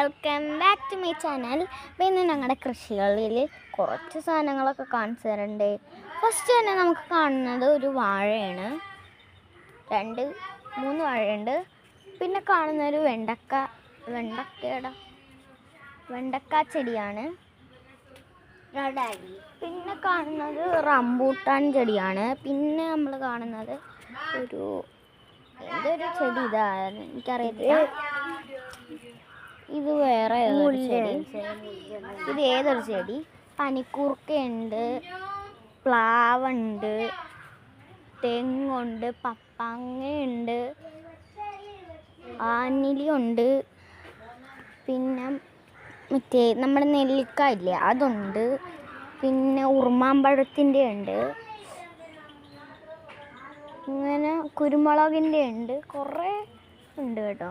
Welcome back to my channel. അപ്പോൾ ഇന്ന് ഞങ്ങളുടെ കൃഷികളിൽ കുറച്ച് സാധനങ്ങളൊക്കെ കാണിച്ചു തരണ്ടേ. ഫസ്റ്റ് തന്നെ നമുക്ക് കാണുന്നത് ഒരു വാഴയാണ്, 2-3 വാഴയുണ്ട്. പിന്നെ കാണുന്ന ഒരു വെണ്ടക്ക ചെടിയാണ്. പിന്നെ കാണുന്നത് റംബൂട്ടാൻ ചെടിയാണ്. പിന്നെ നമ്മൾ കാണുന്നത് എന്തൊരു ചെടി, ഇതാണ് എനിക്കറിയത്തില്ല, ഇത് വേറെ ചെടി, ഇത് ഏതൊരു ചെടി. പനിക്കൂർക്കയുണ്ട്, പ്ലാവുണ്ട്, തെങ്ങുണ്ട്, പപ്പാങ്ങയുണ്ട്, ആനിലിയുണ്ട്, പിന്നെ മറ്റേ നമ്മുടെ നെല്ലിക്ക ഇല്ലേ അതുണ്ട്, പിന്നെ ഉറുമാമ്പഴത്തിൻ്റെ ഉണ്ട്, ഇങ്ങനെ കുരുമുളകിൻ്റെ ഉണ്ട്, കുറേ ഉണ്ട് കേട്ടോ.